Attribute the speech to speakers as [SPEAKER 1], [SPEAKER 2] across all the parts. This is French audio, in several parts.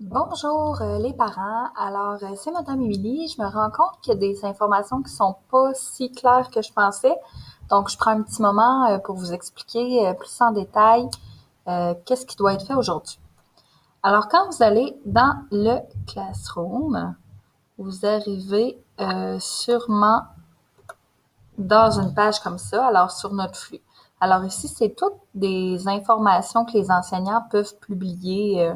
[SPEAKER 1] Bonjour les parents. Alors, c'est Madame Émilie. Je me rends compte qu'il y a des informations qui sont pas si claires que je pensais. Donc, je prends un petit moment pour vous expliquer plus en détail qu'est-ce qui doit être fait aujourd'hui. Alors, quand vous allez dans le Classroom, vous arrivez sûrement dans une page comme ça, alors sur notre flux. Alors ici, c'est toutes des informations que les enseignants peuvent publier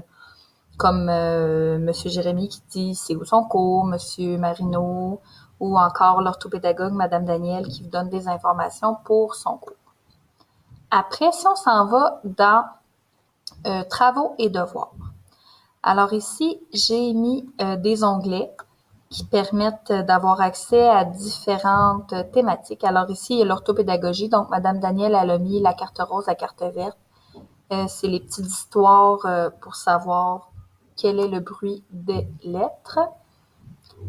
[SPEAKER 1] comme Monsieur Jérémy qui dit c'est où son cours, Monsieur Marino, ou encore l'orthopédagogue Madame Danielle qui vous donne des informations pour son cours. Après, si on s'en va dans travaux et devoirs. Alors ici, j'ai mis des onglets qui permettent d'avoir accès à différentes thématiques. Alors ici, il y a l'orthopédagogie, donc Madame Danielle, elle a mis la carte rose, la carte verte. C'est les petites histoires pour savoir quel est le bruit des lettres.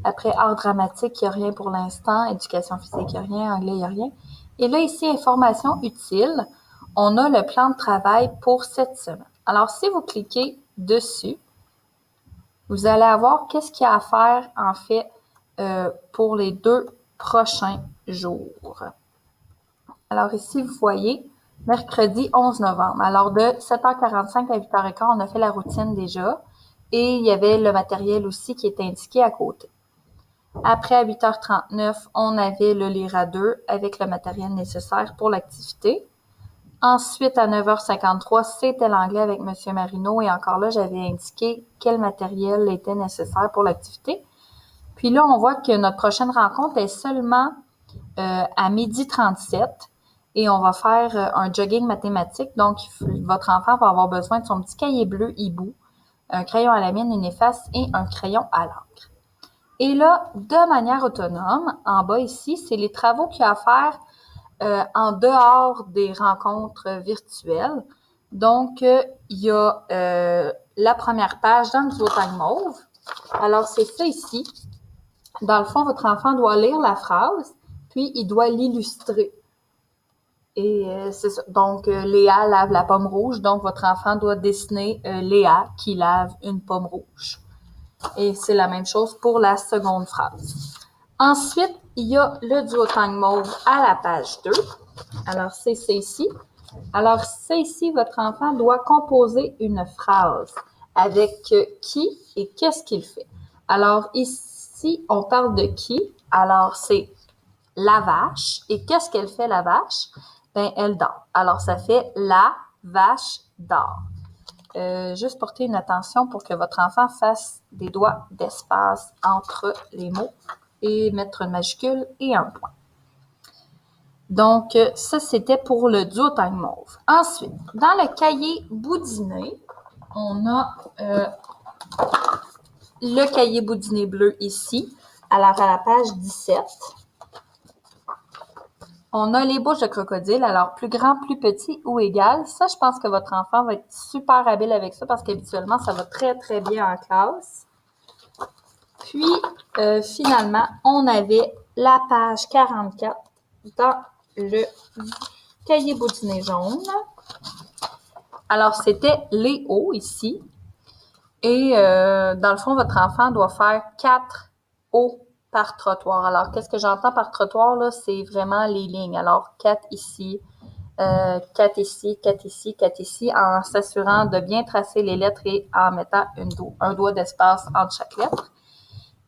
[SPEAKER 1] Après, art dramatique, il n'y a rien pour l'instant. Éducation physique, il n'y a rien. Anglais, il n'y a rien. Et là, ici, information utile, on a le plan de travail pour cette semaine. Alors, si vous cliquez dessus, vous allez avoir qu'est-ce qu'il y a à faire, en fait, pour les 2 prochains jours. Alors ici, vous voyez, mercredi 11 novembre. Alors de 7h45 à 8h15, on a fait la routine déjà. Et il y avait le matériel aussi qui était indiqué à côté. Après, à 8h39, on avait le lire à 2 avec le matériel nécessaire pour l'activité. Ensuite, à 9h53, c'était l'anglais avec M. Marino. Et encore là, j'avais indiqué quel matériel était nécessaire pour l'activité. Puis là, on voit que notre prochaine rencontre est seulement à 12h37 et on va faire un jogging mathématique. Donc, votre enfant va avoir besoin de son petit cahier bleu hibou, un crayon à la mine, une efface et un crayon à l'encre. Et là, de manière autonome, en bas ici, c'est les travaux qu'il y a à faire en dehors des rencontres virtuelles. Donc, il y a la première page dans le duotime mauve. Alors, c'est ça ici. Dans le fond, votre enfant doit lire la phrase, puis il doit l'illustrer. Et c'est ça. Donc, Léa lave la pomme rouge. Donc, votre enfant doit dessiner Léa qui lave une pomme rouge. Et c'est la même chose pour la seconde phrase. Ensuite, il y a le duotime mauve à la page 2. Alors, c'est ici. Alors, c'est ici, votre enfant doit composer une phrase avec qui et qu'est-ce qu'il fait. Alors, ici, on parle de qui. Alors, c'est la vache. Et qu'est-ce qu'elle fait, la vache? Ben, elle dort. Alors, ça fait la vache dort. Juste porter une attention pour que votre enfant fasse des doigts d'espace entre les mots et mettre une majuscule et un point. Donc, ça, c'était pour le duotime mauve. Ensuite, dans le cahier boudiné, on a le cahier boudiné bleu ici, alors à la page 17. On a les bouches de crocodile, alors plus grand, plus petit ou égal. Ça, je pense que votre enfant va être super habile avec ça parce qu'habituellement, ça va très, très bien en classe. Puis, finalement, on avait la page 44 dans le cahier boudiné jaune. Alors, c'était les hauts ici. Et dans le fond, votre enfant doit faire 4 hauts par trottoir. Alors, qu'est-ce que j'entends par trottoir, là? C'est vraiment les lignes. Alors, 4 ici, 4 ici, 4 ici, 4 ici, en s'assurant de bien tracer les lettres et en mettant un doigt d'espace entre chaque lettre.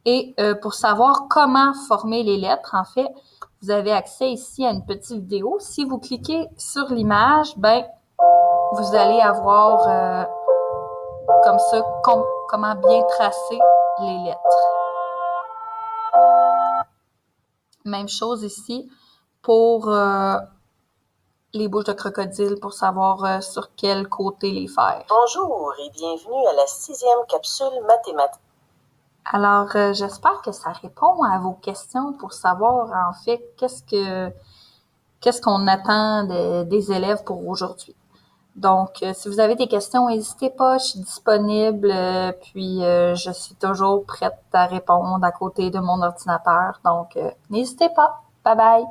[SPEAKER 1] Et pour savoir comment former les lettres, en fait, vous avez accès ici à une petite vidéo. Si vous cliquez sur l'image, ben, vous allez avoir comme ça comment bien tracer les lettres. Même chose ici pour les bouches de crocodile pour savoir sur quel côté les faire.
[SPEAKER 2] Bonjour et bienvenue à la 6e capsule mathématique.
[SPEAKER 1] Alors, j'espère que ça répond à vos questions pour savoir en fait qu'est-ce qu'on attend des élèves pour aujourd'hui. Donc, si vous avez des questions, n'hésitez pas, je suis disponible, puis je suis toujours prête à répondre à côté de mon ordinateur. Donc, n'hésitez pas. Bye bye!